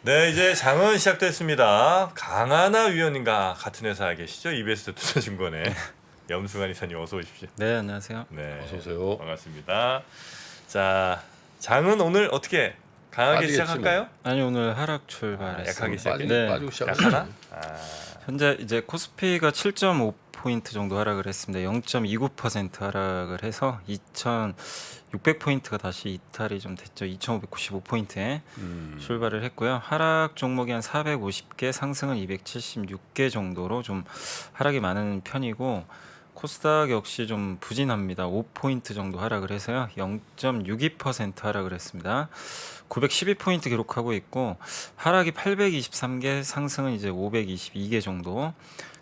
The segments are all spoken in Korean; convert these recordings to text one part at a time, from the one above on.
네, 이제 장은 시작됐습니다. 강하나 위원님과 같은 회사에 계시죠? EBS 투자증권의 염승환 이사님 어서 오십시오. 네, 안녕하세요. 네, 어서 오세요. 반갑습니다. 자, 장은 오늘 어떻게 강하게 빠지겠지 시작할까요? 아니 오늘 하락 출발했어요. 약하게 시작해? 네. 빠지고 시작하나? 약하나? 현재 이제 코스피가 7.5포인트 정도 하락을 했습니다. 0.29% 하락을 해서 2,600포인트가 다시 이탈이 좀 됐죠. 2,595포인트에 출발을 했고요. 하락 종목이 한 450개, 상승은 276개 정도로 좀 하락이 많은 편이고 코스닥 역시 좀 부진합니다. 5포인트 정도 하락을 해서요. 0.62% 하락을 했습니다. 912포인트 기록하고 있고 하락이 823개, 상승은 이제 522개 정도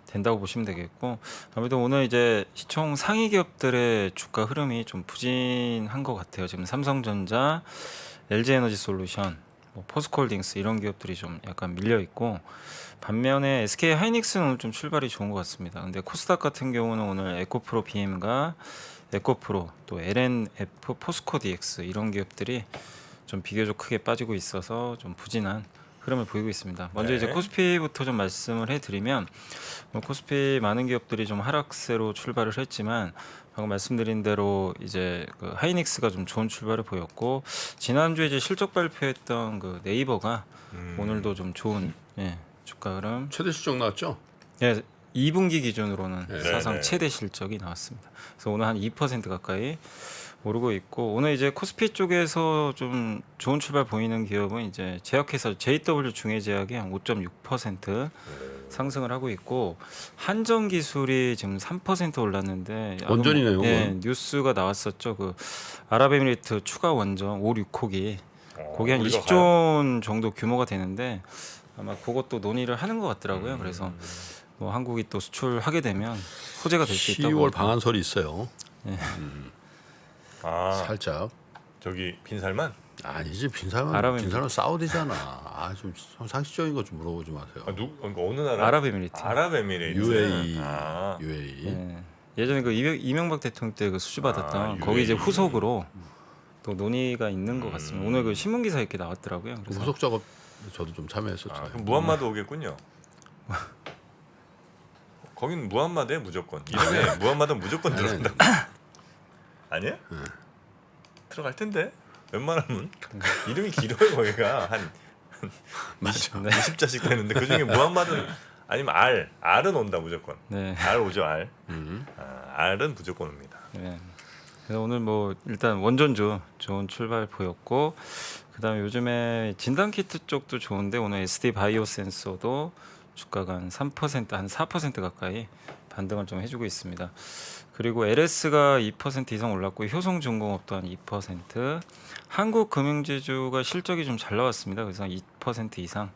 된다고 보시면 되겠고 아무래도 오늘 이제 시총 상위 기업들의 주가 흐름이 좀 부진한 것 같아요. 지금 삼성전자, LG에너지솔루션, 포스코홀딩스 이런 기업들이 좀 약간 밀려 있고 반면에 SK 하이닉스는 오늘 좀 출발이 좋은 것 같습니다. 근데 코스닥 같은 경우는 오늘 에코프로 BM과 에코프로 또 LNF, 포스코 DX 이런 기업들이 좀 비교적 크게 빠지고 있어서 좀 부진한 흐름을 보이고 있습니다. 먼저 네. 이제 코스피부터 좀 말씀을 해드리면 코스피 많은 기업들이 좀 하락세로 출발을 했지만 방금 말씀드린 대로 이제 그 하이닉스가 좀 좋은 출발을 보였고 지난주에 이제 실적 발표했던 그 네이버가 오늘도 좀 좋은 주가 흐름. 최대 실적 나왔죠? 예, 2분기 기준으로는 네. 사상 네. 최대 실적이 나왔습니다. 그래서 오늘 한 2% 가까이 오르고 있고 오늘 이제 코스피 쪽에서 좀 좋은 출발 보이는 기업은 이제 제약회사 JW 중해제약이 한 5.6% 상승을 하고 있고 한정기술이 지금 3% 올랐는데 원전이네요, 예, 그건. 뉴스가 나왔었죠. 그 아랍에미리트 추가 원전 5, 6호기 거기 한 우리가 20조 원 정도 규모가 되는데 아마 그것도 논의를 하는 것 같더라고요. 그래서 뭐 한국이 또 수출하게 되면 소재가 될 수 있다고. 10월 방한설이 있어요. 아, 살짝. 저기 빈살만? 아니지 빈사람 아랍에미리트. 빈사람 사우디잖아. 좀 상식적인 거 좀 물어보지 마세요. 어느 나라? 아랍에미리트. 아랍에미레이트. UAE. 아, UAE. 예. 예전에 그 이명박 대통령 때 그 수주 받았던 아, 거기 이제 UAE. 후속으로 또 논의가 있는 것 같습니다. 오늘 그 신문 기사 이렇게 나왔더라고요. 그래서 후속 작업 저도 좀 참여했었잖아요. 그럼 무함마드 오겠군요. 거긴 무함마드에 무조건. 이름에 무함마드는 무조건 들어간다. 아니야? 들어갈 텐데. 웬만하면 이름이 길어요 거기가 한 맞아. 20자씩 되는데 그 중에 무함마드는 아니면 R은 온다 무조건. 네. R 오죠 R. 음. R은 무조건 옵니다. 네. 그래서 오늘 뭐 일단 원전주 좋은 출발 보였고 그다음에 요즘에 진단 키트 쪽도 좋은데 오늘 SD 바이오센서도 주가가 한 3%, 한 4% 가까이 반등을 좀 해주고 있습니다. 그리고 LS가 2% 이상 올랐고 효성중공업 또한 2%, 한국금융지주가 실적이 좀 잘 나왔습니다. 그래서 2% 이상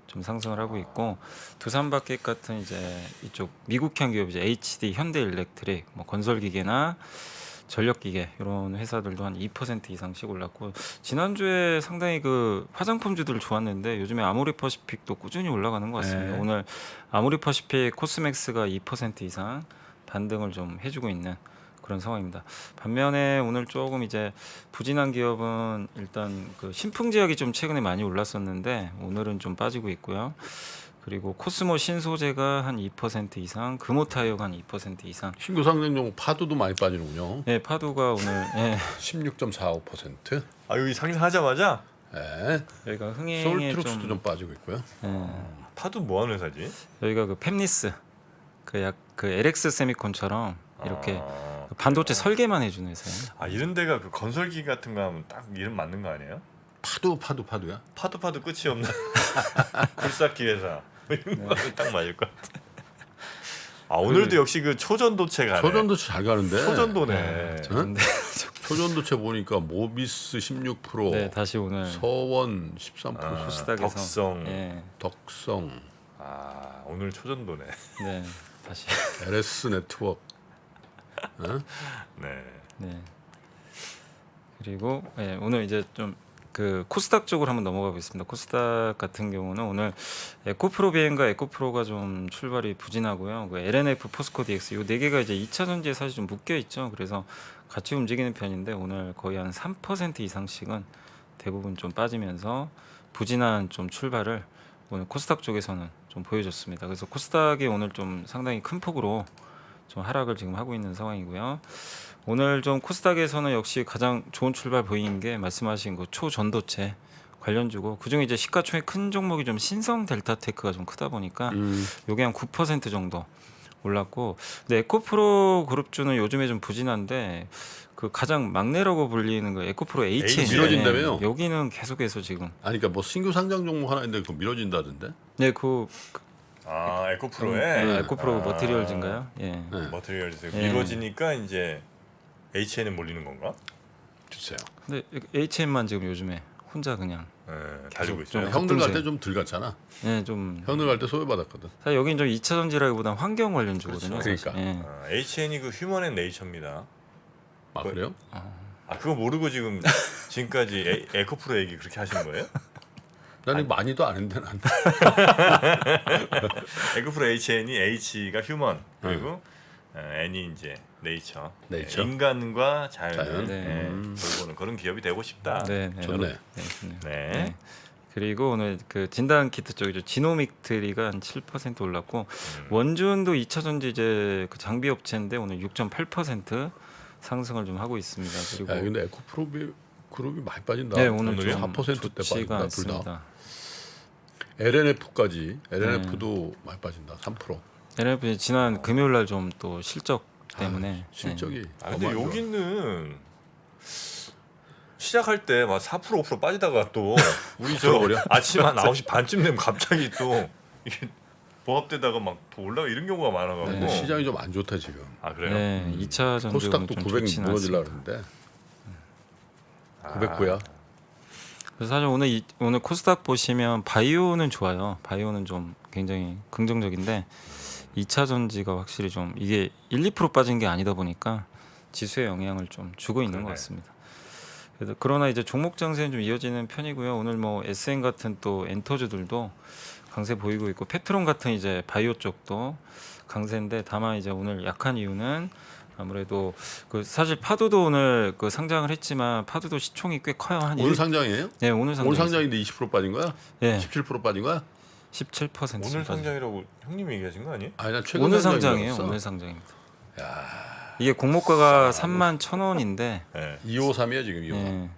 좀 상승을 하고 있고 두산바켓 같은 이제 이쪽 미국형 기업 이제 HD, 현대일렉트릭, 뭐 건설기계나 전력기계 이런 회사들도 한 2% 이상씩 올랐고 지난주에 상당히 그 화장품주들 좋았는데 요즘에 아모리퍼시픽도 꾸준히 올라가는 것 같습니다. 네. 오늘 아모리퍼시픽 코스맥스가 2% 이상 반등을 좀 해주고 있는 그런 상황입니다. 반면에 오늘 조금 이제 부진한 기업은 일단 그 신풍제약이 좀 최근에 많이 올랐었는데 오늘은 좀 빠지고 있고요. 그리고 코스모 신소재가 한 2% 이상, 금호타이어가 한 2% 이상. 신규 상장 종목 파도도 많이 빠지는군요. 네, 파도가 오늘 16.45%. 아 여기 상승하자마자 네. 여기가 흥행에 솔트룩스도 좀 빠지고 있고요. 파도 뭐하는 회사지? 여기가 그 팹리스 그 LX 세미콘처럼 이렇게 아, 그 반도체 설계만 해주는 회사예요. 아 이런 데가 그 건설기 같은 거 하면 딱 이름 맞는 거 아니에요? 파도야. 파도 끝이 없는 굴삭기 회사 이런 거 하면 딱 맞을 것 같아. 아 오늘도 역시 그 초전도체 가네. 초전도체 잘 가는데. 초전도네. 근데 초전도체 보니까 모비스 16%, 네, 다시 오늘 서원 13%, 아, 코스닥에서 덕성. 예, 덕성, 아 오늘 초전도네. 네, 다시 LS 네트워크. 네. 네. 그리고 오늘 이제 좀 그 코스닥 쪽으로 한번 넘어가 보겠습니다. 코스닥 같은 경우는 오늘 에코프로 비행과 에코프로가 좀 출발이 부진하고요. 그 LNF, 포스코 DX 이 네 개가 이제 2차 전지에 사실 좀 묶여 있죠. 그래서 같이 움직이는 편인데 오늘 거의 한 3% 이상씩은 대부분 좀 빠지면서 부진한 좀 출발을 오늘 코스닥 쪽에서는 좀 보여줬습니다. 그래서 코스닥이 오늘 좀 상당히 큰 폭으로 좀 하락을 지금 하고 있는 상황이고요. 오늘 좀 코스닥에서는 역시 가장 좋은 출발 보이는 게 말씀하신 그 초전도체 관련주고 그중에 이제 시가총액 큰 종목이 좀 신성 델타테크가 좀 크다 보니까 요게 한 9% 정도 올랐고 근데 에코프로 그룹주는 요즘에 좀 부진한데 그 가장 막내라고 불리는 그 에코프로 HN 미뤄진다며요? 여기는 계속해서 지금 아니 그러니까 뭐 신규 상장 종목 하나 있는데 그거 미뤄진다던데. 네, 그 아 에코프로에 에코프로 머티리얼즈인가요? 예. 네. 머티리얼즈 예. 미뤄지니까 이제 HN에 몰리는 건가? 주세요. 근데 HM만 지금 요즘에 혼자 그냥 네, 달리고 좀 있어요. 형들 갈 급등세. 때 좀 덜 갔잖아. 예, 좀 형들 갈 때 소외받았거든. 사실 여긴 좀 2차 전지라기보다는 환경 관련주거든요. 그렇죠. 사실. 그러니까. 예. HN이 그 휴먼 앤 네이처입니다. 아 그래요? 아 그거 모르고 지금까지 에코프로 얘기 그렇게 하시는 거예요? 나는 많이도 안 했는데 난. 에코프로 HN이 H가 휴먼 그리고 N이 이제 네이처. 네이처. 인간과 자연을 자연? 네. 돌보는 그런 기업이 되고 싶다. 네, 네. 좋네. 네, 좋네요. 네. 네. 그리고 오늘 그 진단 키트 쪽이죠. 지노믹트리가 한 7% 올랐고 원준도 2차 전지 이제 그 장비 업체인데 오늘 6.8% 상승을 좀 하고 있습니다. 그리고 야 근데 에코프로 그룹이 많이 빠진다. 네, 오늘 오늘요? 좀 4%대 좋지가 빠진다 둘 다. 않습니다. LNF까지 LNF도 많이 빠진다. 3%. LNF 지난 금요일 날 좀 또 실적 때문에 실적이. 아 근데 너무 안 좋아. 여기는 시작할 때 막 4% 5% 빠지다가 또 우리 저 들어버려? 아침 한 9시 반쯤 되면 갑자기 또 이게 보합되다가 막 더 올라가 이런 경우가 많아가지고 근데 시장이 좀 안 좋다 지금. 아 그래요? 네, 2차 전지 코스닥도 좀 900 좋지는 무너지려 않습니다. 그러는데 아, 909야. 그래서 사실 오늘 코스닥 보시면 바이오는 좋아요. 바이오는 좀 굉장히 긍정적인데 2차 전지가 확실히 좀 이게 1, 2% 빠진 게 아니다 보니까 지수에 영향을 좀 주고 있는 것 그러네. 같습니다. 그러나 이제 종목 장세는 좀 이어지는 편이고요. 오늘 뭐 SN 같은 또 엔터주들도 강세 보이고 있고 페트론 같은 이제 바이오 쪽도 강세인데 다만 이제 오늘 약한 이유는 아무래도 그 사실 파도도 오늘 그 상장을 했지만 파도도 시총이 꽤 커요. 한 오늘 1, 상장이에요? 네, 오늘 상장. 오늘 상장인데 20% 빠진 거야? 네, 17% 빠진 거야? 17% 오늘 상장이라고 형님이 얘기하신 거 아니에요? 아니 난 최근 오늘 상장인 줄 상장이에요. 알았어. 오늘 상장입니다. 야, 이게 공모가가 31,000원인데 네. 253이야 지금 253. 예,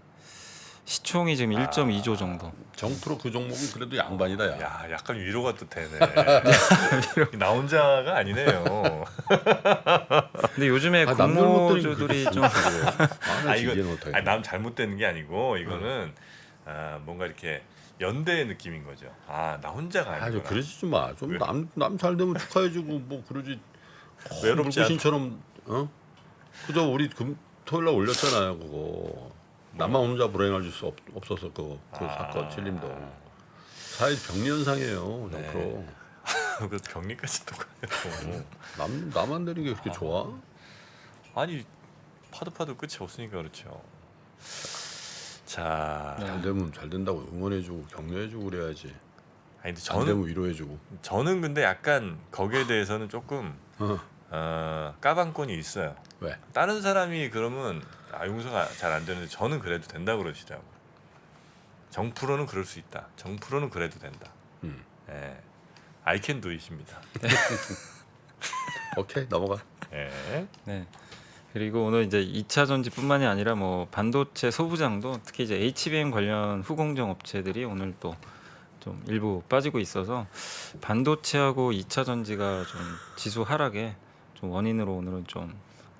시총이 지금 1.2조 정도. 정프로 그 종목은 그래도 양반이다 야. 야 약간 위로가 또 되네. 나 혼자가 아니네요. 근데 요즘에 아, 남들 못 드는 공모주들이 좀 아, 이거 이해는 못하겠네. 남 잘못되는 게 아니고 이거는 뭔가 이렇게 연대의 느낌인 거죠. 아 나 혼자가 아, 좀 아니구나. 그러지 좀 마. 좀 남 잘 되면 축하해주고 뭐 그러지. 외롭지 않. 물귀신처럼 어? 그저 우리 토요일 날 올렸잖아요 그거. 나만 혼자 불행할 수 없어서 그 사건 칠림도. 사회 병리 현상이에요 네. 정프로. 그 격리까지 똑같고. 나만 되는 게 그렇게 좋아? 아니 파도 끝이 없으니까 그렇죠. 자, 잘 되면 잘 된다고 응원해주고 격려해주고 그래야지. 아니 근데 안 되면 위로해주고. 저는 근데 약간 거기에 대해서는 조금 까방권이 있어요. 왜? 다른 사람이 그러면 용서가 잘 안 되는데 저는 그래도 된다 그러시더라고. 정프로는 그럴 수 있다. 정프로는 그래도 된다. 예, I can do it입니다. 오케이 넘어가. 예. 네. 그리고 오늘 이제 2차 전지뿐만이 아니라 뭐 반도체 소부장도 특히 이제 HBM 관련 후공정 업체들이 오늘 또 좀 일부 빠지고 있어서 반도체하고 2차 전지가 좀 지수 하락에 좀 원인으로 오늘은 좀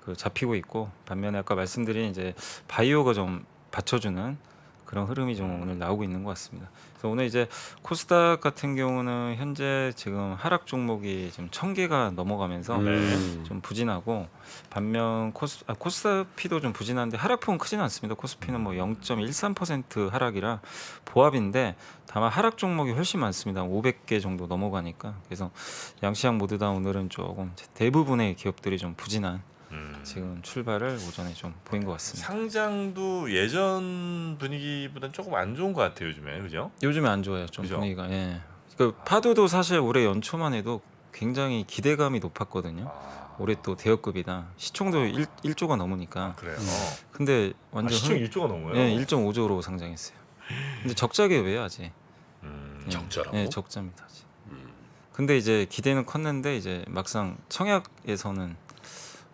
그 잡히고 있고 반면에 아까 말씀드린 이제 바이오가 좀 받쳐주는 그런 흐름이 좀 오늘 나오고 있는 것 같습니다. 그래서 오늘 이제 코스닥 같은 경우는 현재 지금 하락 종목이 지금 1,000개가 넘어가면서 좀 부진하고 반면 코스피도 좀 부진한데 하락폭은 크지는 않습니다. 코스피는 뭐 0.13% 하락이라 보합인데 다만 하락 종목이 훨씬 많습니다. 500개 정도 넘어가니까 그래서 양시장 모두 다 오늘은 조금 대부분의 기업들이 좀 부진한 지금 출발을 오전에 좀 보인 것 같습니다. 상장도 예전 분위기보다는 조금 안 좋은 것 같아요 요즘에, 그죠? 요즘에 안 좋아요. 좀 그죠? 분위기가. 예. 그 파도도 사실 올해 연초만 해도 굉장히 기대감이 높았거든요. 올해 또 대여급이다. 시총도 1조가 넘으니까. 그래요. 근데 완전 시총 1조가 넘어요. 예, 1.5조로 상장했어요. 근데 적자 기업이에요 아직. 적자라고? 예, 적자입니다. 아직. 근데 이제 기대는 컸는데 이제 막상 청약에서는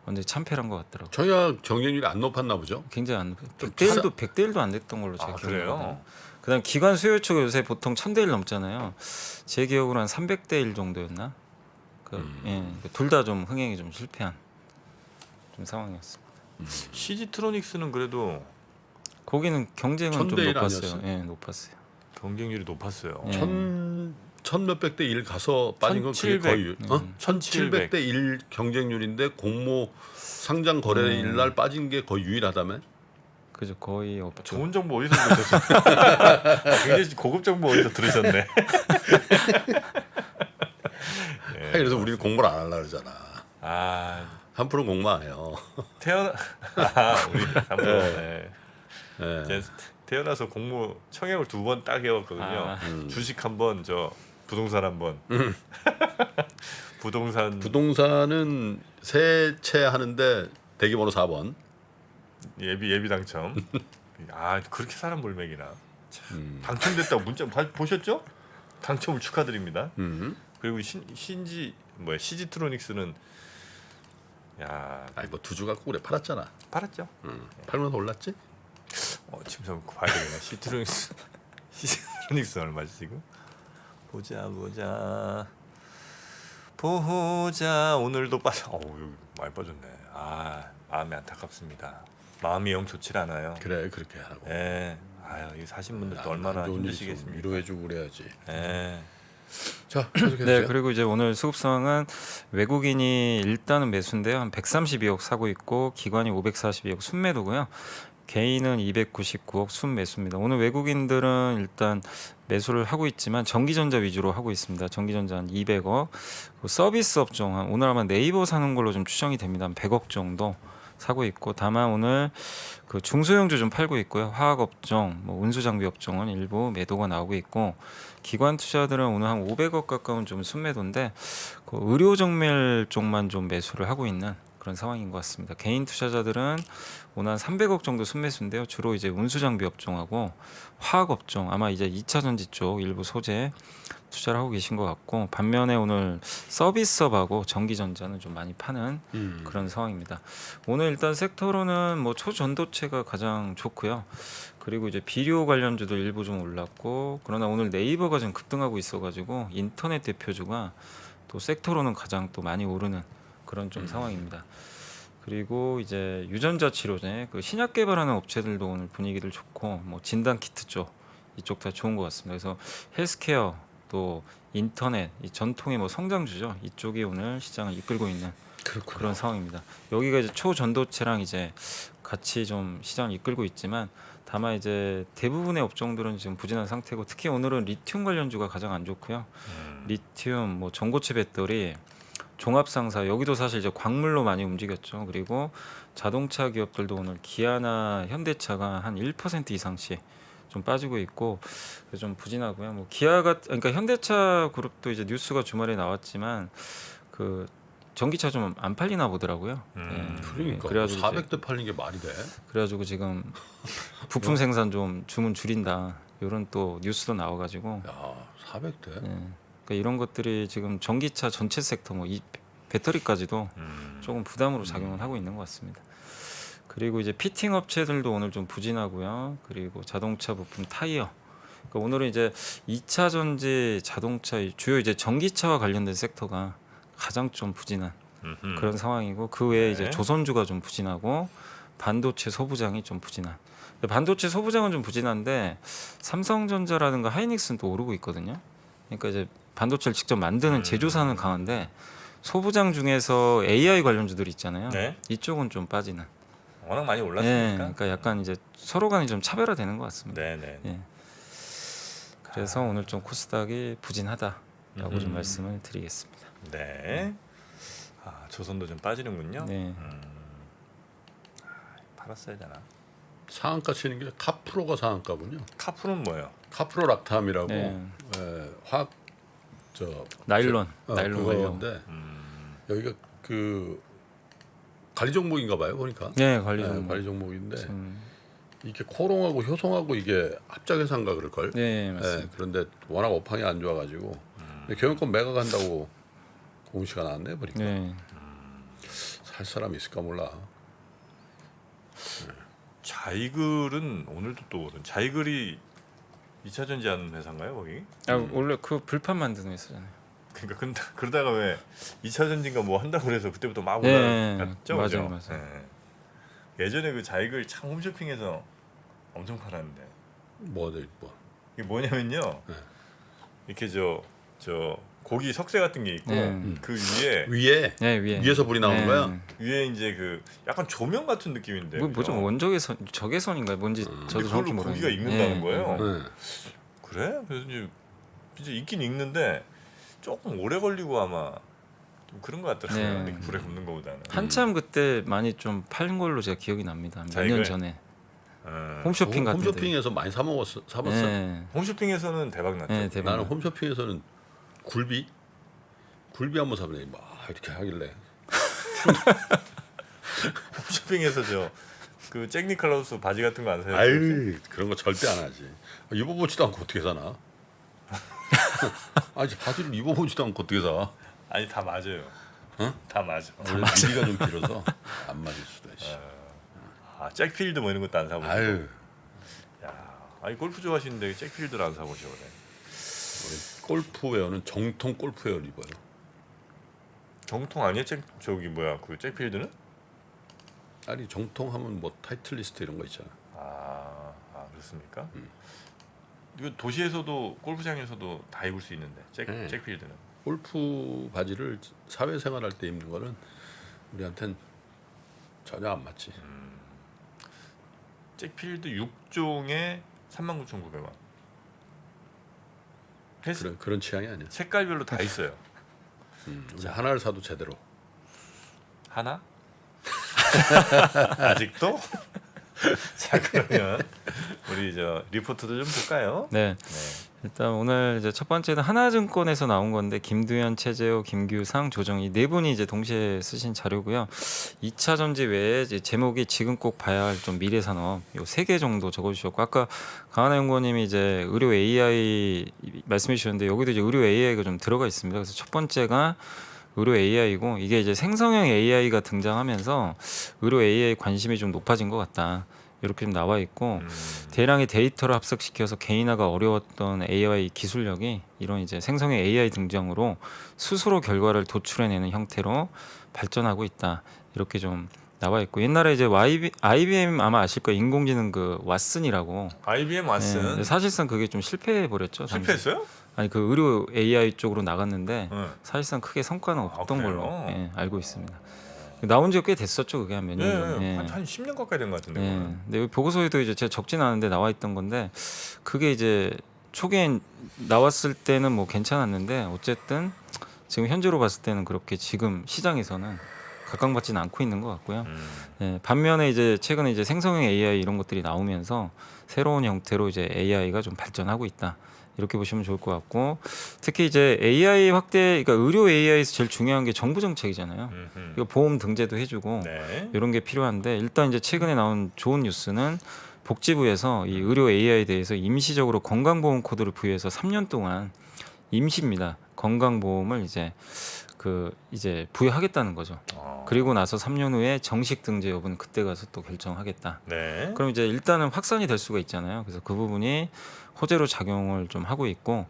완전히 참패한 것 같더라고요. 청약 경쟁률이 안 높았나 보죠? 굉장히 안 좀 100대 1도 안 됐던 걸로 제가 아, 기억하거든요. 그래요? 그다음 기관 수요처가 요새 보통 1000대 1 넘잖아요. 제 기억으로 한 300대 1 정도였나? 둘 다 좀 흥행이 좀 실패한 좀 상황이었습니다. CG트로닉스는 그래도 거기는 경쟁은 좀 1000대 1 높았어요. 아니었어요? 예, 높았어요. 경쟁률이 높았어요. 예. 천 몇백 대 1 가서 빠진 건 그게 1700. 거의 1700. 1700대 1 경쟁률인데 공모 상장 거래일 날 빠진 게 거의 유일하다며? 그죠, 거의 없죠. 좋은 정보 어디서 들으셨어요? 굉장히 고급 정보 어디서 들으셨네. 예. 그래서 우리는 공모를 안 하려고 그러잖아. 아, 한 프로 공모 안 해요. 우리 한번 예. 태어나서 공모 청약을 2번 딱 해왔거든요. 아. 주식 한 번, 저 부동산 한 번. 부동산은 세 채 하는데 대기번호 4번. 예비 당첨. 아, 그렇게 사람 몰맥이나. 당첨됐다고 문자 보셨죠? 당첨을 축하드립니다. 그리고 CG트로닉스는 야, 아니 뭐 두주 갖고 그래 팔았잖아. 팔았죠? 팔면서 올랐지? 지금 좀 봐야 되겠네. CG트로닉스 얼마지 지금? 보자. 오늘도 빠져. 여기 많이 빠졌네. 아, 마음이 안타깝습니다. 마음이 영 좋지 않아요. 그래 그렇게 하라고. 예. 아유, 이 사신 분들도 얼마나 힘드시겠습니까? 위로해주고 그래야지. 예. 자 계속해주세요. 네, 그리고 이제 오늘 수급 상황은 외국인이 일단은 매수인데요. 한 132억 사고 있고 기관이 542억 순매도고요. 개인은 299억 순매수입니다. 오늘 외국인들은 일단 매수를 하고 있지만 전기전자 위주로 하고 있습니다. 전기전자 한 200억, 서비스 업종 한 오늘 아마 네이버 사는 걸로 좀 추정이 됩니다. 한 100억 정도 사고 있고, 다만 오늘 그 중소형주 좀 팔고 있고요. 화학 업종, 뭐 운수 장비 업종은 일부 매도가 나오고 있고, 기관 투자들은 오늘 한 500억 가까운 좀 순매도인데 그 의료 정밀 쪽만 좀 매수를 하고 있는 그런 상황인 것 같습니다. 개인 투자자들은 오늘 한 300억 정도 순매수인데요. 주로 이제 운수 장비 업종하고 화학 업종, 아마 이제 2차 전지 쪽 일부 소재 투자를 하고 계신 것 같고, 반면에 오늘 서비스업하고 전기전자는 좀 많이 파는 그런 상황입니다. 오늘 일단 섹터로는 뭐 초전도체가 가장 좋고요. 그리고 이제 비료 관련주도 일부 좀 올랐고, 그러나 오늘 네이버가 좀 급등하고 있어가지고 인터넷 대표주가 또 섹터로는 가장 또 많이 오르는 그런 좀 상황입니다. 그리고 이제 유전자 치료제, 그 신약 개발하는 업체들도 오늘 분위기들 좋고, 뭐 진단 키트 쪽 이쪽 다 좋은 것 같습니다. 그래서 헬스케어 또 인터넷, 이 전통의 뭐 성장주죠. 이쪽이 오늘 시장을 이끌고 있는 그런 상황입니다. 여기가 이제 초전도체랑 이제 같이 좀 시장을 이끌고 있지만, 다만 이제 대부분의 업종들은 지금 부진한 상태고, 특히 오늘은 리튬 관련주가 가장 안 좋고요. 리튬, 뭐 전고체 배터리, 종합상사, 여기도 사실 이제 광물로 많이 움직였죠. 그리고 자동차 기업들도 오늘 기아나 현대차가 한 1% 이상씩 좀 빠지고 있고 좀 부진하고요. 뭐 기아가, 그러니까 현대차 그룹도 이제 뉴스가 주말에 나왔지만 그 전기차 좀 안 팔리나 보더라고요. 그러니까 그래가지고 400대 팔린 게 말이 돼? 그래가지고 지금 부품 생산 좀 주문 줄인다, 이런 또 뉴스도 나와가지고, 야 400대? 그러니까 이런 것들이 지금 전기차 전체 섹터, 뭐 이 배터리까지도 조금 부담으로 작용을 하고 있는 것 같습니다. 그리고 이제 피팅 업체들도 오늘 좀 부진하고요. 그리고 자동차 부품 타이어, 그러니까 오늘은 이제 2차 전지 자동차, 주요 이제 전기차와 관련된 섹터가 가장 좀 부진한 그런 상황이고, 그 외에 이제 조선주가 좀 부진하고 반도체 소부장이 좀 부진한. 반도체 소부장은 좀 부진한데 삼성전자라든가 하이닉스는 또 오르고 있거든요. 그러니까 이제 반도체를 직접 만드는 제조사는 강한데 소부장 중에서 AI 관련주들이 있잖아요. 네. 이쪽은 좀 빠지는. 워낙 많이 네, 올랐으니까. 그러니까 약간 이제 서로 간에 좀 차별화되는 것 같습니다. 네네. 예. 그래서 오늘 좀 코스닥이 부진하다라고 좀 말씀을 드리겠습니다. 네. 아, 조선도 좀 빠지는군요. 네. 팔았어야 되나? 상한가 치는 게 카프로가 상한가군요. 카프는 뭐예요? 카프로 락탐이라고 네. 화학 나일론 원료. 그거인데 여기가 그 관리 종목인가 봐요. 보니까 네, 관리 종목. 관리 종목인데 이게 코롱하고 효성하고 이게 합작회사인가 그럴 걸. 네, 맞습니다. 그런데 워낙 업황이 안 좋아가지고 경영권 매각한다고 공시가 나왔네 보니까. 네. 살 사람 있을까 몰라. 자이글은 오늘도 또 오른. 자이글이 2차 전지하는 회사인가요 거기? 원래 그 불판 만드는 회사잖아요. 그러니까 그러다가 왜 2차 전지인가 뭐 한다고 그래서 그때부터 막 네, 올라갔죠. 맞아요, 그죠? 맞아요. 네. 예전에 그 자이글 참 홈쇼핑에서 엄청 팔았는데 뭐 이게 뭐냐면요. 네. 이렇게 저 고기 석쇠 같은 게 있고 네. 그 위에 위에 네, 위에. 위에서 불이 나오는 네. 거야? 위에 이제 그 약간 조명 같은 느낌인데. 뭐죠? 원적외선, 적외선인가요? 뭔지 저도 근데 정확히 그걸로 모르겠는데. 고기가 익는다는 거예요. 네. 그래? 그래서 이제 진짜 익긴 익는데 조금 오래 걸리고 아마 좀 그런 것 같더라고요. 네. 이렇게 불에 굽는 거보다는. 한참 그때 많이 좀 팔린 걸로 제가 기억이 납니다. 몇 자이글? 년 전에 어. 홈쇼핑 같은 데. 홈쇼핑에서 많이 사봤어. 네. 홈쇼핑에서는 대박 났죠. 네, 대박. 나는 홈쇼핑에서는 굴비 한번 사보니 막 이렇게 하길래 홈쇼핑에서 그 잭 니클라우스 바지 같은 거 안 사요? 아유 그런 거 절대 안 하지. 입어보지도 않고 어떻게 사나? 아니 바지를 입어보지도 않고 어떻게 사? 아니 다 맞아요. 어? 다 맞아. 원래 길이가 좀 길어서 안 맞을 수도 있어. 아 잭필드 뭐 이런 것도 안 사보시고. 아유 야, 아니 골프 좋아하시는데 잭필드를 안 사보시고 그래. 골프웨어는 정통 골프웨어를 입어요. 정통 아니야? 그 잭필드는? 아니 정통하면 뭐 타이틀리스트 이런 거 있잖아. 그렇습니까? 이거 도시에서도 골프장에서도 다 입을 수 있는데 네. 잭필드는. 골프 바지를 사회생활할 때 입는 거는 우리한텐 전혀 안 맞지. 잭필드 6종에 39,900원. 그런 취향이 아니야. 색깔별로 다 있어요. 우리 하나를 사도 제대로. 하나? 아직도? 자 그러면 우리 리포트도 좀 볼까요? 네. 일단 오늘 이제 첫 번째는 하나증권에서 나온 건데 김두현, 최재호, 김규상, 조정희 네 분이 이제 동시에 쓰신 자료고요. 2차 전지 외에 이제 제목이 지금 꼭 봐야 할 좀 미래 산업 요 3개 정도 적어주셨고 아까 강하나 연구원님이 이제 의료 AI 말씀해 주셨는데 여기도 이제 의료 AI가 좀 들어가 있습니다. 그래서 첫 번째가 의료 AI고 이게 이제 생성형 AI가 등장하면서 의료 AI 관심이 좀 높아진 것 같다. 이렇게 좀 나와 있고 대량의 데이터를 합석시켜서 개인화가 어려웠던 AI 기술력이 이런 이제 생성형 AI 등장으로 스스로 결과를 도출해내는 형태로 발전하고 있다. 이렇게 좀 나와 있고 옛날에 이제 IBM 아마 아실 거예요. 인공지능 그 왓슨이라고. IBM 왓슨. 네, 사실상 그게 좀 실패해 버렸죠. 실패했어요? 아니 그 의료 AI 쪽으로 나갔는데 네. 사실상 크게 성과는 없던 그래요? 걸로 알고 있습니다. 나온 지가 꽤 됐었죠. 그게 한 몇 년 전에. 한 10년 가까이 된 것 같은데. 네. 근데 여기 보고서에도 이제 제가 적진 않은데 나와 있던 건데 그게 이제 초기엔 나왔을 때는 뭐 괜찮았는데 어쨌든 지금 현재로 봤을 때는 그렇게 지금 시장에서는 각광받지는 않고 있는 것 같고요. 네, 반면에 이제 최근에 이제 생성형 AI 이런 것들이 나오면서 새로운 형태로 이제 AI가 좀 발전하고 있다. 이렇게 보시면 좋을 것 같고 특히 이제 AI 확대, 그러니까 의료 AI에서 제일 중요한 게 정부 정책이잖아요. 이거 보험 등재도 해주고 네. 이런 게 필요한데 일단 이제 최근에 나온 좋은 뉴스는 복지부에서 이 의료 AI에 대해서 임시적으로 건강보험 코드를 부여해서 3년 동안 임시입니다. 건강보험을 이제 부여하겠다는 거죠. 그리고 나서 3년 후에 정식 등재 여부는 그때 가서 또 결정하겠다. 네. 그럼 이제 일단은 확산이 될 수가 있잖아요. 그래서 그 부분이 호재로 작용을 좀 하고 있고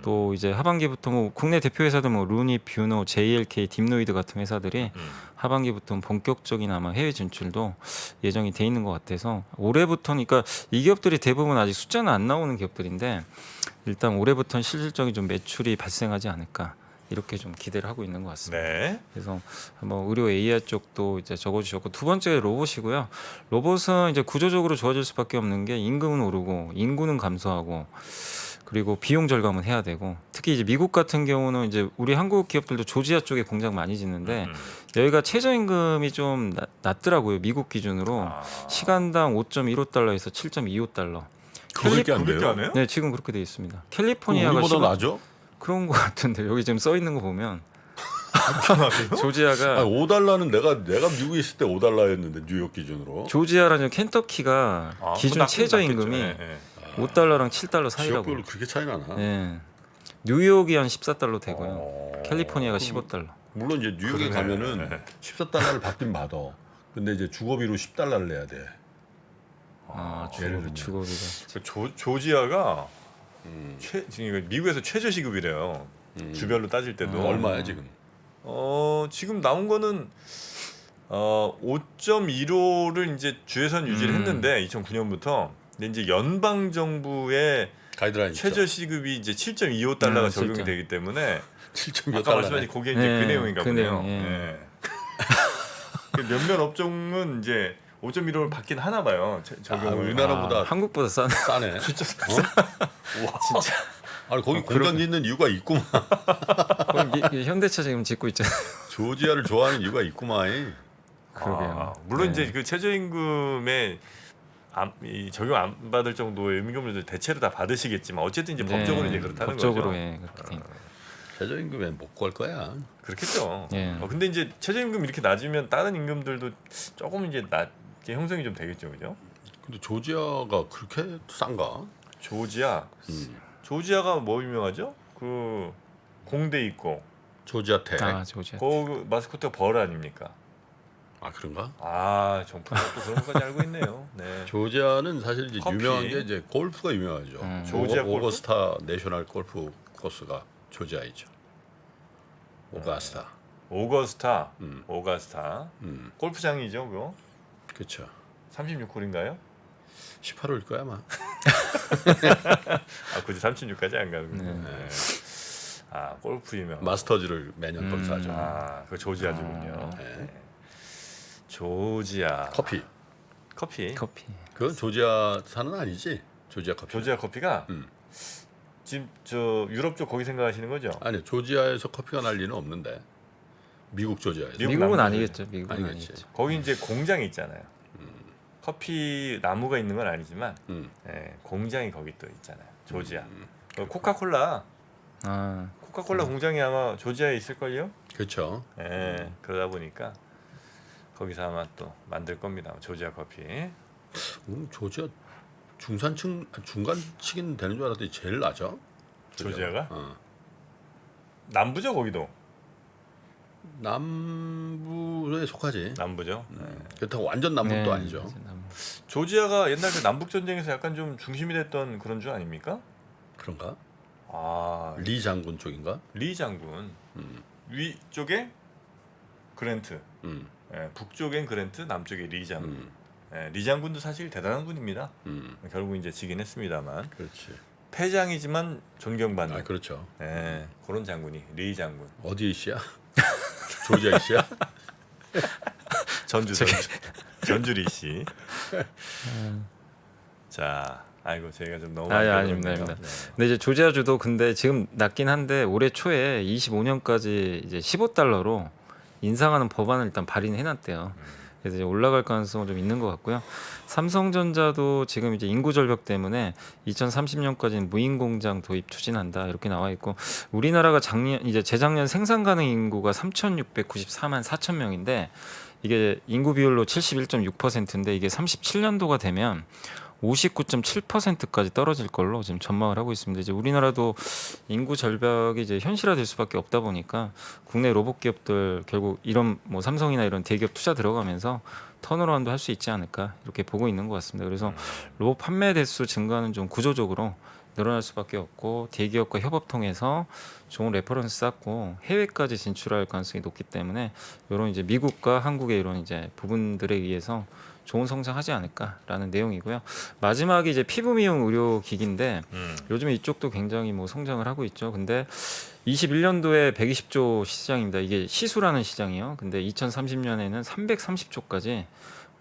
또 이제 하반기부터 뭐 국내 대표 회사들 뭐 루니, 뷰노, JLK, 딥노이드 같은 회사들이 하반기부터 본격적인 아마 해외 진출도 예정이 돼 있는 것 같아서 올해부터는 그러니까 이 기업들이 대부분 아직 숫자는 안 나오는 기업들인데 일단 올해부터는 실질적인 좀 매출이 발생하지 않을까. 이렇게 좀 기대를 하고 있는 것 같습니다. 네. 그래서 한번 의료 AI 쪽도 이제 적어주셨고 두 번째 로봇이고요. 로봇은 이제 구조적으로 좋아질 수밖에 없는 게 임금은 오르고 인구는 감소하고 그리고 비용 절감은 해야 되고 특히 이제 미국 같은 경우는 이제 우리 한국 기업들도 조지아 쪽에 공장 많이 짓는데 여기가 최저임금이 좀 낮더라고요. 미국 기준으로 시간당 5.15달러에서 7.25달러. 그렇게 안 그렇게 돼요? 안 해요? 네, 지금 그렇게 돼 있습니다. 캘리포니아가 우리보다 15 나죠? 그런 거 같은데 여기 지금 써 있는 거 보면 조지아가 5달러는 내가 미국에 있을 때 5달러였는데 뉴욕 기준으로. 조지아라는 켄터키가 아, 기준 그건 최저임금이 낫겠죠. 예, 예. 5달러랑 7달러 사이라고. 지역별로 그렇게 차이 나나? 예. 뉴욕이 한 14달러 되고요. 어. 캘리포니아가 15달러. 물론 이제 뉴욕에 그러네. 가면은 14달러를 받긴 받아. 근데 이제 주거비로 10달러를 내야 돼. 아, 예를 주거비가. 그 조지아가 음. 지금 미국에서 최저 시급이래요. 주별로 따질 때도 얼마야 지금? 지금 나온 거는 5.15를 이제 주에선 유지를 했는데 2009년부터 근데 이제 연방 정부의 가이드라인 최저 시급이 이제 7.25달러가 적용이 7.25. 되기 때문에 7.몇 아까 달러네. 말씀하신 그게 이제 네, 그 내용인가 그 보네요. 내용, 예. 예. 그 몇몇 업종은 이제 5.15를 받긴 하나 봐요. 적용을. 우리나라보다 한국보다 싸네. 싸네. 진짜 와 진짜. 아니 거기 공장 짓는 이유가 있구만. 거기 현대차 지금 짓고 있잖아요. 조지아를 좋아하는 이유가 있구만. 그러게요. 물론 네. 이제 그 최저임금에 이 적용 안 받을 정도의 임금을 대체로 다 받으시겠지만 어쨌든 이제 법적으로 이제 그렇다는 법적으로 거죠. 예, 그렇게 돼 있는 거예요. 최저임금에 못 걸 거야. 그렇겠죠. 예. 근데 이제 최저임금 이렇게 낮으면 다른 임금들도 조금 이제 낮게 형성이 좀 되겠죠, 그죠? 근데 조지아가 그렇게 싼가? 조지아, 조지아가 뭐 유명하죠? 그 공대 있고, 조지아 텍. 아, 조지아. 그 마스코트가 벌 아닙니까? 아 그런가? 아, 정프가 또 그런 것까지 알고 있네요. 네. 조지아는 사실 이제 커피. 유명한 게 이제 골프가 유명하죠. 조지아 골프? 오거스타 내셔널 골프 코스가 조지아이죠. 오가스타. 오거스타, 음. 오가스타. 음. 골프장이죠, 그거? 그렇죠. 36홀인가요? 18호일 거야 아마. 아, 굳이 36까지 안 가는군요. 네. 네. 아, 골프 유명. 마스터즈를 매년 벌사죠. 아, 그 조지아주군요. 네. 네. 조지아. 커피. 커피. 커피. 그건 조지아 산은 아니지. 조지아 커피. 조지아 커피가 음. 지금 저 유럽 쪽 거기 생각하시는 거죠? 아니 조지아에서 커피가 날 리는 없는데. 미국 조지아에서. 미국 미국은 남부 아니겠죠. 미국은 아니겠지. 아니겠죠. 거기 이제 공장이 있잖아요. 커피 나무가 있는 건 아니지만 예, 공장이 거기 또 있잖아요. 조지아. 코카콜라 아, 공장이 아마 조지아에 있을걸요? 그렇죠. 예, 그러다 보니까 거기서 아마 또 만들 겁니다. 조지아 커피. 조지아 중산층 중간층인 되는 줄 알았더니 제일 낮아. 조지아가? 어. 남부죠, 거기도. 남부에 속하지. 남부죠. 그렇다고 완전 남북도 네, 아니죠. 이제 남부. 조지아가 옛날 그 남북 전쟁에서 약간 좀 중심이 됐던 그런 주 아닙니까? 그런가? 아, 리 장군 쪽인가? 리 장군. 위쪽에 그랜트. 음. 예, 북쪽엔 그랜트, 남쪽에 리 장군. 음. 예, 리 장군도 사실 대단한 군입니다. 음. 결국 이제 지긴 했습니다만 그렇지. 패장이지만 존경받는 아 그렇죠. 예, 그런 장군이 리 장군. 어디에 씨야? 조지아 씨야? 전주 리 씨. 자, 아이고 저희가 좀 너무 아니, 많이 아닙니다, 배웠네요. 아닙니다. 근데 이제 조지아주도 근데 지금 낮긴 한데 올해 초에 25년까지 이제 15달러로 인상하는 법안을 일단 발의해 놨대요. 그래서 이제 올라갈 가능성은 좀 있는 것 같고요. 삼성전자도 지금 이제 인구 절벽 때문에 2030년까지는 무인 공장 도입 추진한다 이렇게 나와 있고 우리나라가 재작년 생산 가능 인구가 3,694만 4천 명인데 이게 인구 비율로 71.6%인데 이게 37년도가 되면 59.7%까지 떨어질 걸로 지금 전망을 하고 있습니다. 이제 우리나라도 인구 절벽이 이제 현실화될 수밖에 없다 보니까 국내 로봇 기업들 결국 이런 뭐 삼성이나 이런 대기업 투자 들어가면서 턴어라운드 할 수 있지 않을까 이렇게 보고 있는 것 같습니다. 그래서 로봇 판매 대수 증가는 좀 구조적으로 늘어날 수밖에 없고 대기업과 협업 통해서 좋은 레퍼런스 쌓고 해외까지 진출할 가능성이 높기 때문에 이런 이제 미국과 한국의 이런 이제 부분들에 의해서 좋은 성장하지 않을까라는 내용이고요. 마지막이 이제 피부 미용 의료 기기인데 요즘 이쪽도 굉장히 뭐 성장을 하고 있죠. 근데 21년도에 120조 시장입니다. 이게 시수라는 시장이요. 근데 2030년에는 330조까지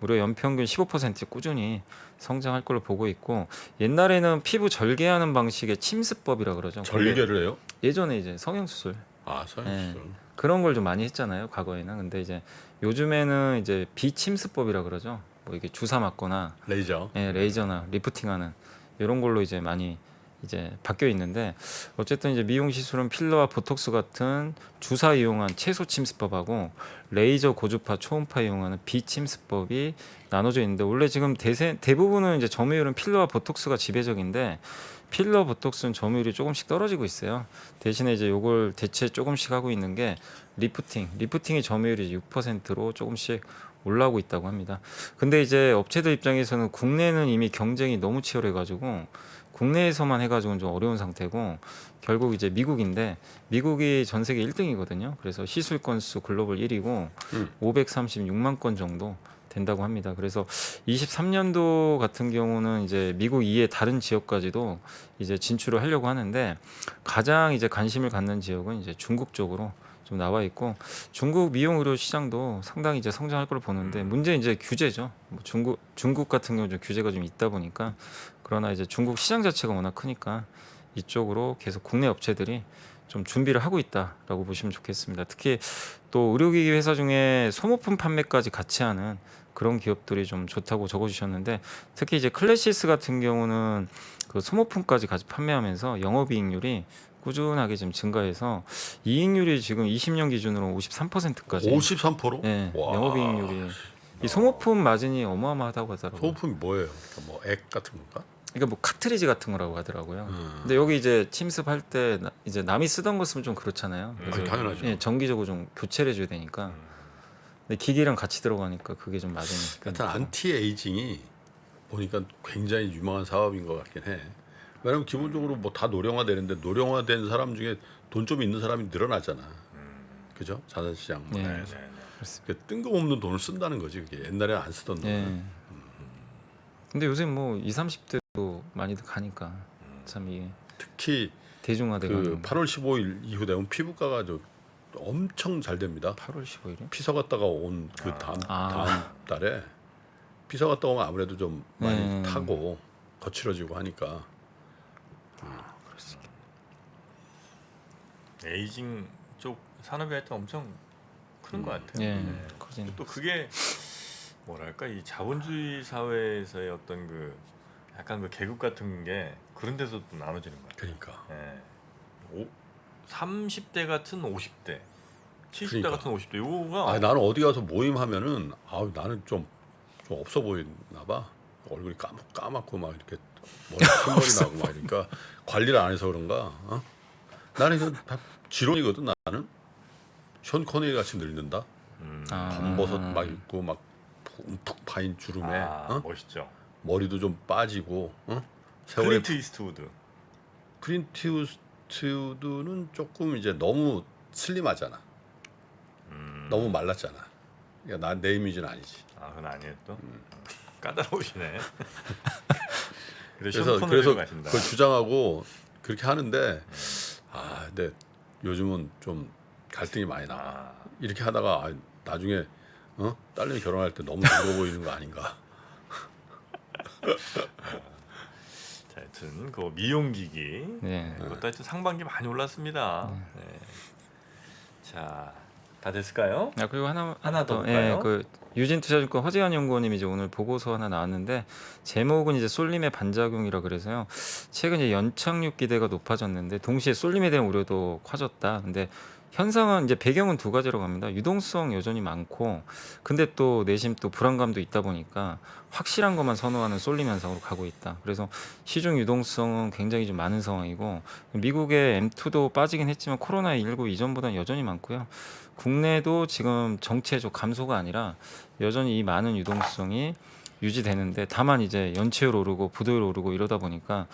무려 연평균 15% 꾸준히 성장할 걸로 보고 있고 옛날에는 피부 절개하는 방식의 침습법이라 그러죠. 절개를 해요? 예전에 이제 성형수술 아 서영수. 그런 걸 좀 많이 했잖아요. 과거에는. 근데 이제 요즘에는 이제 비침습법이라 그러죠. 뭐 이게 주사 맞거나 레이저. 레이저나 리프팅하는 이런 걸로 이제 많이 이제 바뀌어 있는데 어쨌든 이제 미용 시술은 필러와 보톡스 같은 주사 이용한 채소 침습법하고 레이저 고주파 초음파 이용하는 비침습법이 나눠져 있는데 원래 지금 대부분은 이제 점유율은 필러와 보톡스가 지배적인데 필러 보톡스는 점유율이 조금씩 떨어지고 있어요. 대신에 이제 요걸 대체 조금씩 하고 있는 게 리프팅의 점유율이 6%로 조금씩 올라오고 있다고 합니다. 근데 이제 업체들 입장에서는 국내는 이미 경쟁이 너무 치열해가지고 국내에서만 해가지고는 좀 어려운 상태고 결국 이제 미국인데 미국이 전 세계 1등이거든요. 그래서 시술 건수 글로벌 1위고 536만 건 정도 된다고 합니다. 그래서 23년도 같은 경우는 이제 미국 이외 다른 지역까지도 이제 진출을 하려고 하는데 가장 이제 관심을 갖는 지역은 이제 중국 쪽으로 좀 나와 있고 중국 미용 의료 시장도 상당히 이제 성장할 걸 보는데 문제는 이제 규제죠. 뭐 중국 같은 경우 좀 규제가 좀 있다 보니까 그러나 이제 중국 시장 자체가 워낙 크니까 이쪽으로 계속 국내 업체들이 좀 준비를 하고 있다라고 보시면 좋겠습니다. 특히 또 의료기기 회사 중에 소모품 판매까지 같이 하는 그런 기업들이 좀 좋다고 적어주셨는데 특히 이제 클래시스 같은 경우는 그 소모품까지 같이 판매하면서 영업이익률이 꾸준하게 좀 증가해서 이익률이 지금 20년 기준으로 53%까지 53%? 네, 와. 영업이익률이 이 소모품 마진이 어마어마하다고 하더라고요. 소모품이 뭐예요? 그러니까 뭐 액 같은 건가? 그러니까 뭐 카트리지 같은 거라고 하더라고요. 근데 여기 이제 침습할 때 이제 남이 쓰던 거 쓰면 좀 그렇잖아요. 그래서 당연하죠. 예, 정기적으로 좀 교체를 해줘야 되니까. 근데 기기랑 같이 들어가니까 그게 좀 맞으니까. 하여튼 안티 에이징이 보니까 굉장히 유망한 사업인 것 같긴 해. 왜냐면 기본적으로 뭐 다 노령화되는데 노령화된 사람 중에 돈 좀 있는 사람이 늘어나잖아. 그죠? 자산시장. 네. 네, 네, 네. 그러니까 뜬금없는 돈을 쓴다는 거지. 그게 옛날에 안 쓰던 돈. 예. 근데 요새 뭐 20, 30대도 많이들 가니까 참 이게 특히 대중화돼가는. 그 8월 15일 이후 되면 피부과가 저 엄청 잘 됩니다. 8월 15일에? 피서 갔다가 온 그 다음 달에 피서 갔다 오면 아무래도 좀 많이 타고 거칠어지고 하니까. 에이징 쪽 산업이 하여튼 엄청 큰 것 같아요. 예. 네. 커진. 또 그게 뭐랄까 이 자본주의 사회에서의 어떤 그 약간 그 계급 같은 게 그런 데서 또 나눠지는 것 같아요. 그러니까. 예. 30대 같은 50대, 70대 그러니까. 같은 50대 요거가 아, 나는 어디 가서 모임하면은 나는 좀 없어 보이나 봐. 얼굴이 까맣고 막 이렇게 흰머리 나고 막 이러니까 관리를 안 해서 그런가. 어? 나는 이거 다 지론이거든. 나는 션 코네리 같이 늙는다. 검버섯 막 입고 막 푹 파인 주름에 멋있죠. 머리도 좀 빠지고 세월에 클린트 이스트우드. 클린트 이스트우드는 조금 이제 너무 슬림하잖아. 너무 말랐잖아. 그러니까 내 이미지는 아니지. 아, 그건 아니에요 또. 까다로우시네. 그래서 그걸 주장하고 그렇게 하는데 근데 요즘은 좀 갈등이 많이 나와. 이렇게 하다가 나중에 딸내미 결혼할 때 너무 늙어 보이는 거 아닌가. 자, 하여튼 그 미용기기 네. 그것도 하여튼 상반기 많이 올랐습니다. 네. 자, 다 됐을까요? 아, 그리고 하나 더 더. 볼까요? 예, 그 유진투자증권 허재환 연구원님이 이제 오늘 보고서 하나 나왔는데 제목은 이제 쏠림의 반작용이라 그래서요. 최근 이제 연착륙 기대가 높아졌는데 동시에 쏠림에 대한 우려도 커졌다. 근데 현상은 이제 배경은 두 가지로 갑니다. 유동성 여전히 많고 근데 또 내심 또 불안감도 있다 보니까 확실한 것만 선호하는 쏠림 현상으로 가고 있다. 그래서 시중 유동성은 굉장히 좀 많은 상황이고 미국의 M2도 빠지긴 했지만 코로나19 이전보다는 여전히 많고요. 국내도 지금 정체적 감소가 아니라 여전히 이 많은 유동성이 유지되는데 다만 이제 연체율 오르고 부도율 오르고 이러다 보니까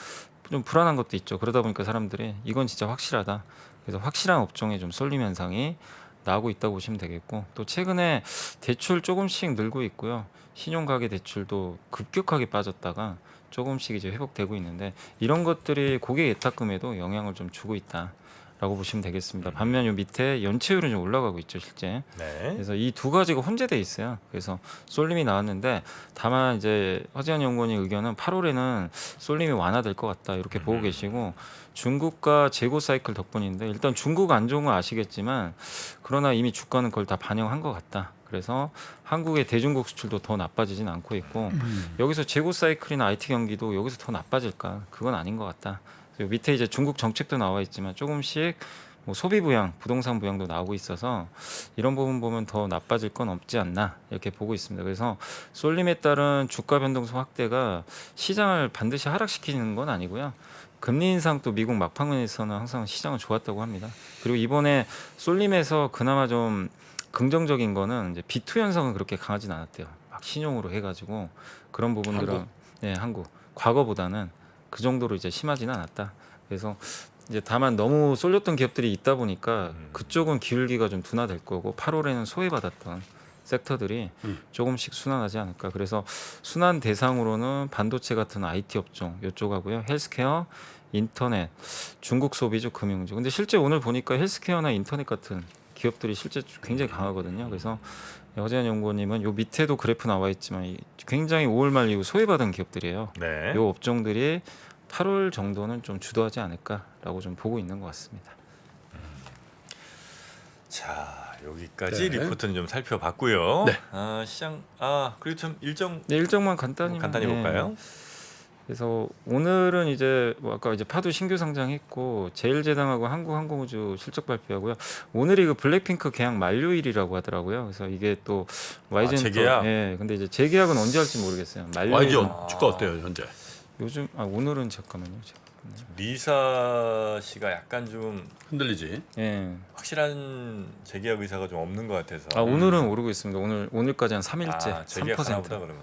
좀 불안한 것도 있죠. 그러다 보니까 사람들이 이건 진짜 확실하다. 그래서 확실한 업종에 좀 쏠림 현상이 나오고 있다고 보시면 되겠고 또 최근에 대출 조금씩 늘고 있고요. 신용가계 대출도 급격하게 빠졌다가 조금씩 이제 회복되고 있는데 이런 것들이 고객 예탁금에도 영향을 좀 주고 있다라고 보시면 되겠습니다. 반면 요 밑에 연체율은 좀 올라가고 있죠, 실제. 네. 그래서 이 두 가지가 혼재돼 있어요. 그래서 쏠림이 나왔는데 다만 이제 허재환 연구원의 의견은 8월에는 쏠림이 완화될 것 같다 이렇게 보고 계시고 중국과 재고 사이클 덕분인데 일단 중국 안 좋은 건 아시겠지만 그러나 이미 주가는 그걸 다 반영한 것 같다. 그래서 한국의 대중국 수출도 더 나빠지진 않고 있고 여기서 재고 사이클이나 IT 경기도 여기서 더 나빠질까? 그건 아닌 것 같다. 그리고 밑에 이제 중국 정책도 나와 있지만 조금씩 뭐 소비 부양, 부동산 부양도 나오고 있어서 이런 부분 보면 더 나빠질 건 없지 않나 이렇게 보고 있습니다. 그래서 쏠림에 따른 주가 변동성 확대가 시장을 반드시 하락시키는 건 아니고요. 금리 인상 또 미국 막판에서는 항상 시장은 좋았다고 합니다. 그리고 이번에 쏠림에서 그나마 좀 긍정적인 거는 이제 B2 현상은 그렇게 강하진 않았대요. 막 신용으로 해가지고 그런 부분들은 한국? 네, 한국 과거보다는 그 정도로 이제 심하지는 않았다. 그래서 이제 다만 너무 쏠렸던 기업들이 있다 보니까 그쪽은 기울기가 좀 둔화될 거고 8월에는 소외받았던 섹터들이 조금씩 순환하지 않을까. 그래서 순환 대상으로는 반도체 같은 IT 업종 이쪽하고요, 헬스케어, 인터넷, 중국 소비주, 금융주. 근데 실제 오늘 보니까 헬스케어나 인터넷 같은 기업들이 실제 굉장히 강하거든요. 그래서 여재현 연구원님은 요 밑에도 그래프 나와 있지만 굉장히 5월 말 이후 소외받은 기업들이에요. 네. 요 업종들이 8월 정도는 좀 주도하지 않을까라고 좀 보고 있는 것 같습니다. 자, 여기까지 네. 리포트는 좀 살펴봤고요. 네. 시장 그리고 좀 일정 네, 일정만 간단히 볼까요? 그래서 오늘은 이제 뭐 아까 이제 파도 신규 상장했고 제일제당하고 한국항공우주 실적 발표하고요. 오늘이 그 블랙핑크 계약 만료일이라고 하더라고요. 그래서 이게 또 와이젠터 재계약? 예. 근데 이제 재계약은 언제 할지 모르겠어요. YG 만료일은 주가 어때요 현재? 요즘 오늘은 잠깐만요. 리사 씨가 약간 좀 흔들리지? 예. 확실한 재계약 의사가 좀 없는 것 같아서. 오늘은 오르고 있습니다. 오늘까지 한 3일째 재계약 3%. 하나보다 그러면.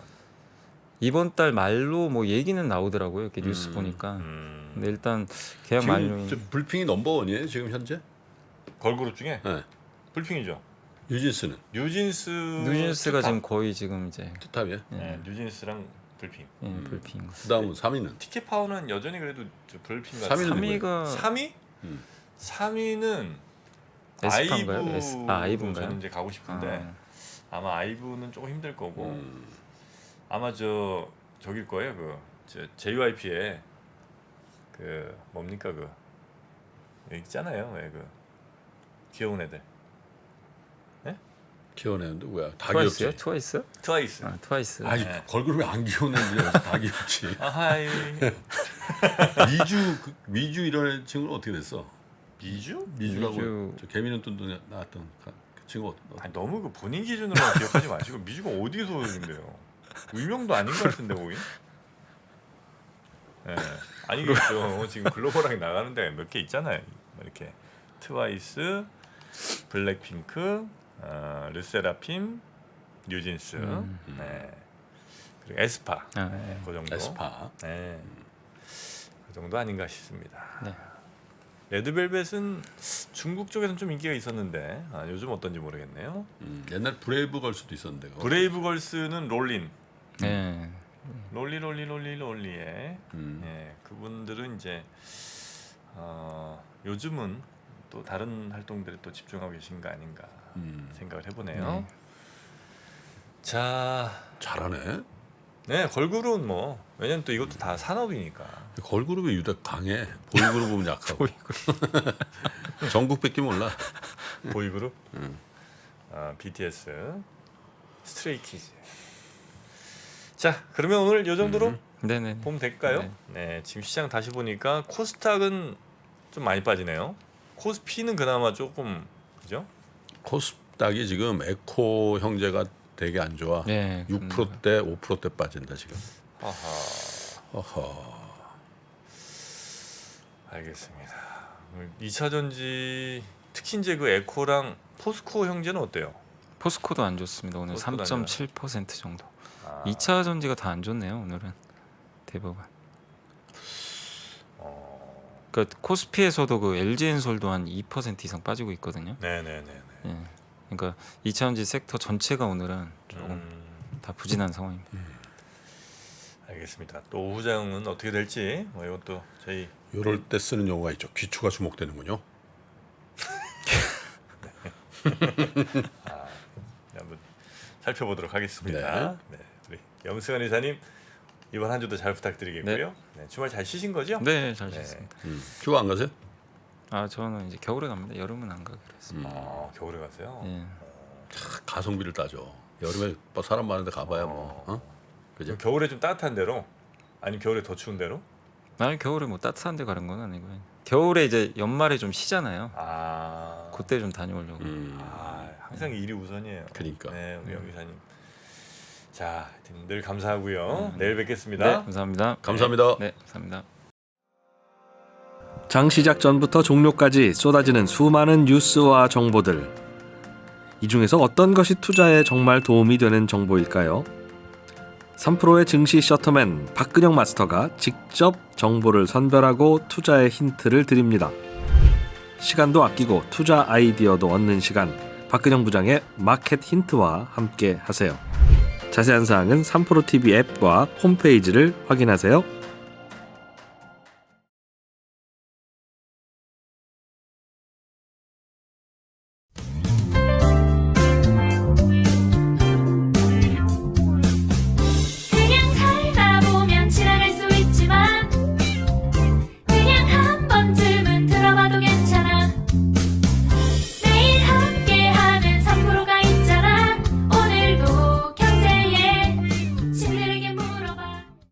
이번 달 말로 뭐 얘기는 나오더라고요. 이렇게 뉴스 보니까. 근데 일단 계약 만료인 지금 불핑이 넘버원이에요 지금 현재? 걸그룹 중에 네. 불핑이죠. 뉴진스는 뉴진스가 지금 거의 지금 이제 투탑이야. 네, 뉴진스랑 불핑. 불핑인 거. 그다음은 3위는 티켓 파워는 여전히 그래도 불핑 같은. 3위는 3위가 3위? 음. 3위는 에스파인가요? 아이브. 아이브인가요? 저는 이제 가고 싶은데 아마 아이브는 조금 힘들 거고 아마 저길 거예요. JYP의 그 뭡니까 그 여기 있잖아요. 왜 그 귀여운 애들. 키워내는 누구야? 다 트와이스요? 귀엽지. 트와이스? 트와이스. 트와이스. 아니 네. 걸그룹이 안 귀여운데 다 귀엽지. 아하이. 미주 이런 친구는 어떻게 됐어? 미주? 미주라고 미주. 저 개미는 또 나왔던 그 친구 아니 너무 그 본인 기준으로만 기억하지 마시고 미주가 어디서 소속인데요? 의명도 아닌 것 같은데 거기? 예, 아니겠죠. 지금 글로벌하게 나가는 데가 몇 개 있잖아요. 이렇게 트와이스, 블랙핑크, 르세라핌, 뉴진스, 네. 그리고 에스파, 네. 그 정도. 에스파. 네. 그 정도 아닌가 싶습니다. 네. 레드벨벳은 중국 쪽에서는 좀 인기가 있었는데 요즘 어떤지 모르겠네요. 옛날 브레이브 걸 수도 있었는데. 그거. 브레이브걸스는 롤린, 네. 롤리의 예, 그분들은 이제 요즘은 또 다른 활동들에 또 집중하고 계신 거 아닌가 생각을 해보네요. 네. 자, 잘하네. 네 걸그룹은 뭐 왜냐면 또 이것도 다 산업이니까. 걸그룹이 유독 강해. 보이그룹은 약하고. 전국밖에 몰라. 보이그룹, BTS, 스트레이키즈. 자, 그러면 오늘 이 정도로 네네. 보면 될까요? 네, 지금 시장 다시 보니까 코스닥은 좀 많이 빠지네요. 코스피는 그나마 조금 그죠? 코스닥이 지금 에코 형제가 되게 안 좋아. 네. 6%대, 5%대 빠진다 지금. 아하, 어허. 알겠습니다. 2차 전지 특히 이제 그 에코랑 포스코 형제는 어때요? 포스코도 안 좋습니다. 오늘 포스코도 안 3.7% 정도. 아, 2차 전지가 다 안 좋네요. 오늘은 대부분. 그러니까 코스피에서도 그 LG엔솔도 한 2% 이상 빠지고 있거든요. 네네네. 예. 그러니까 2차 전지 섹터 전체가 오늘은 조금 다 부진한 상황입니다. 알겠습니다. 또 오후장은 어떻게 될지 뭐 이것도 저희 이럴 때 쓰는 용어가 있죠. 귀추가 주목되는군요. 한번 살펴보도록 하겠습니다. 네. 우리 염승환 이사님 이번 한 주도 잘 부탁드리겠고요. 네, 주말 잘 쉬신 거죠? 네, 잘 쉬었습니다. 휴가 안 가세요? 저는 이제 겨울에 갑니다. 여름은 안 가기로 했습니다. 겨울에 가세요? 예. 가성비를 따져. 여름에 뭐 사람 많은데 가봐야 뭐. 어? 그죠? 그럼 겨울에 좀 따뜻한 데로 아니면 겨울에 더 추운 데로? 아니 겨울에 뭐 따뜻한 데 가는 건 아니고요. 겨울에 이제 연말에 좀 쉬잖아요. 아, 그때 좀 다녀오려고. 아, 항상 일이 우선이에요. 그러니까. 네, 우리 영 기사님. 자, 하여튼 늘 감사하고요. 내일 뵙겠습니다. 네, 감사합니다. 감사합니다. 네, 감사합니다. 장 시작 전부터 종료까지 쏟아지는 수많은 뉴스와 정보들. 이 중에서 어떤 것이 투자에 정말 도움이 되는 정보일까요? 3프로의 증시 셔터맨 박근영 마스터가 직접 정보를 선별하고 투자의 힌트를 드립니다. 시간도 아끼고 투자 아이디어도 얻는 시간, 박근영 부장의 마켓 힌트와 함께 하세요. 자세한 사항은 3프로 TV 앱과 홈페이지를 확인하세요.